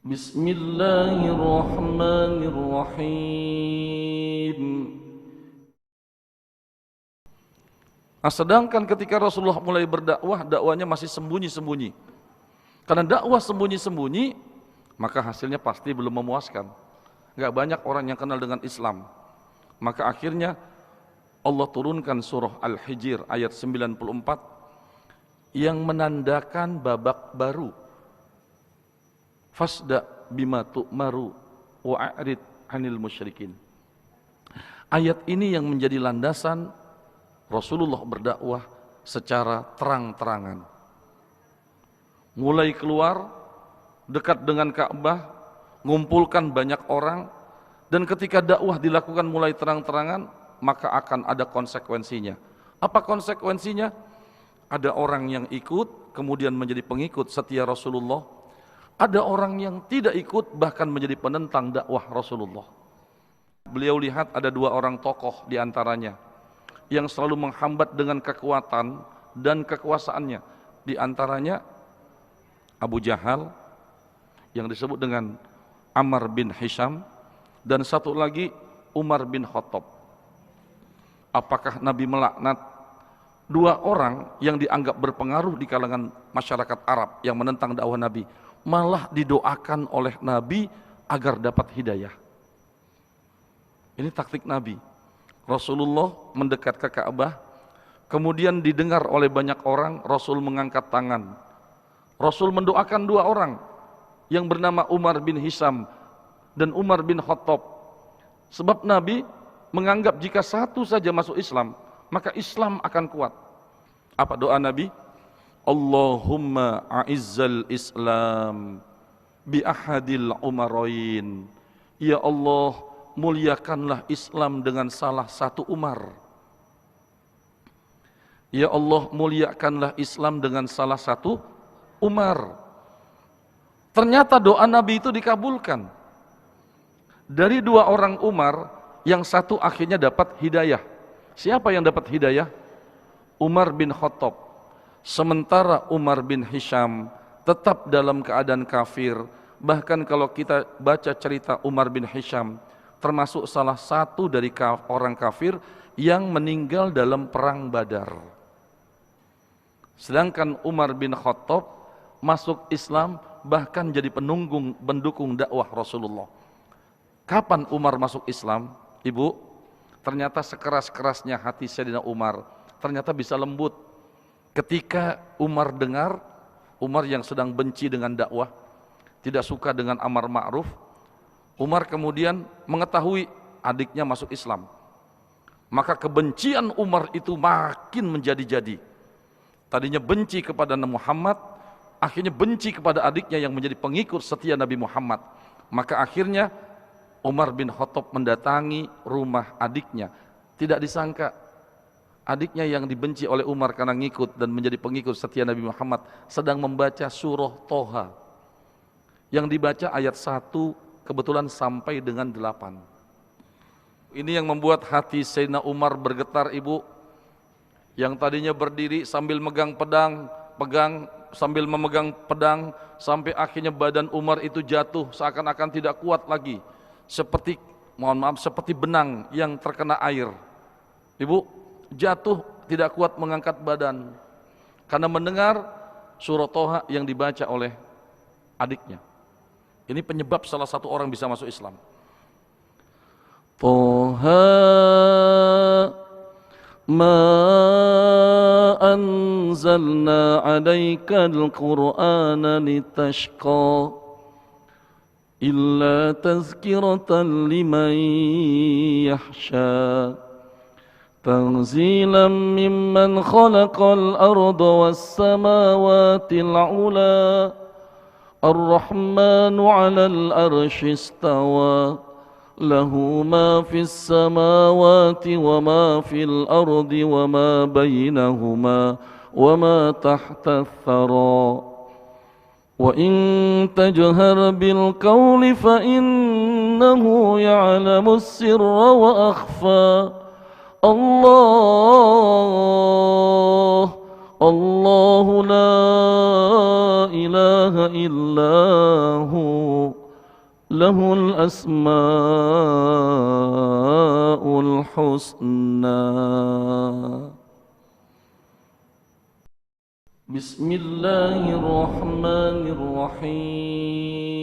Bismillahirrahmanirrahim. Nah, sedangkan ketika Rasulullah mulai berdakwah, dakwanya masih sembunyi-sembunyi. Karena dakwah sembunyi-sembunyi, maka hasilnya pasti belum memuaskan. Gak banyak orang yang kenal dengan Islam. Maka akhirnya Allah turunkan surah Al-Hijr ayat 94 yang menandakan babak baru. Fasda bima tu'maru wa'arid 'anil musyrikin. Ayat ini yang menjadi landasan Rasulullah berdakwah secara terang-terangan. Mulai keluar dekat dengan Ka'bah, ngumpulkan banyak orang, dan ketika dakwah dilakukan mulai terang-terangan, maka akan ada konsekuensinya. Apa konsekuensinya? Ada orang yang ikut kemudian menjadi pengikut setia Rasulullah. Ada orang yang tidak ikut bahkan menjadi penentang dakwah Rasulullah. Beliau lihat ada dua orang tokoh di antaranya yang selalu menghambat dengan kekuatan dan kekuasaannya. Di antaranya Abu Jahal yang disebut dengan Ammar bin Hisham, dan satu lagi Umar bin Khattab. Apakah Nabi melaknat dua orang yang dianggap berpengaruh di kalangan masyarakat Arab yang menentang dakwah Nabi? Malah didoakan oleh Nabi agar dapat hidayah. Ini taktik Nabi. Rasulullah mendekat ke Ka'bah, kemudian didengar oleh banyak orang, Rasul mengangkat tangan. Rasul mendoakan dua orang yang bernama Umar bin Hisham dan Umar bin Khattab. Sebab Nabi menganggap jika satu saja masuk Islam, maka Islam akan kuat. Apa doa Nabi? Allahumma a'izzal Islam bi ahadil umarain. Ya Allah, muliakanlah Islam dengan salah satu Umar. Ya Allah, muliakanlah Islam dengan salah satu Umar. Ternyata doa Nabi itu dikabulkan. Dari dua orang Umar, yang satu akhirnya dapat hidayah. Siapa yang dapat hidayah? Umar bin Khattab. Sementara Umar bin Hisham tetap dalam keadaan kafir. Bahkan kalau kita baca cerita Umar bin Hisham, termasuk salah satu dari orang kafir yang meninggal dalam perang Badar. Sedangkan Umar bin Khattab masuk Islam, bahkan jadi pendukung dakwah Rasulullah. Kapan Umar masuk Islam? Ibu, ternyata sekeras-kerasnya hati Sayyidina Umar, ternyata bisa lembut. Ketika Umar dengar, Umar yang sedang benci dengan dakwah, tidak suka dengan amar ma'ruf, Umar kemudian mengetahui adiknya masuk Islam. Maka kebencian Umar itu makin menjadi-jadi. Tadinya benci kepada Nabi Muhammad, akhirnya benci kepada adiknya yang menjadi pengikut setia Nabi Muhammad. Maka akhirnya Umar bin Khattab mendatangi rumah adiknya. Tidak disangka adiknya yang dibenci oleh Umar karena ngikut dan menjadi pengikut setia Nabi Muhammad sedang membaca surah Toha. Yang dibaca ayat 1 kebetulan sampai dengan 8. Ini yang membuat hati Sayyidina Umar bergetar, ibu. Yang tadinya berdiri sambil memegang pedang, sampai akhirnya badan Umar itu jatuh seakan-akan tidak kuat lagi. Seperti benang yang terkena air. Ibu, jatuh tidak kuat mengangkat badan karena mendengar surah Toha yang dibaca oleh adiknya. Ini penyebab salah satu orang bisa masuk Islam. Toha ma anzalna 'alaikal Qur'ana litashqa illa tazkiratan liman yakhsha تنزيلا ممن خلق الأرض والسماوات العلى الرحمن على العرش استوى له ما في السماوات وما في الأرض وما بينهما وما تحت الثرى وإن تجهر بالقول فإنه يعلم السر وأخفى الله الله لا إله إلا هو له الأسماء الحسنى. بسم الله الرحمن الرحيم.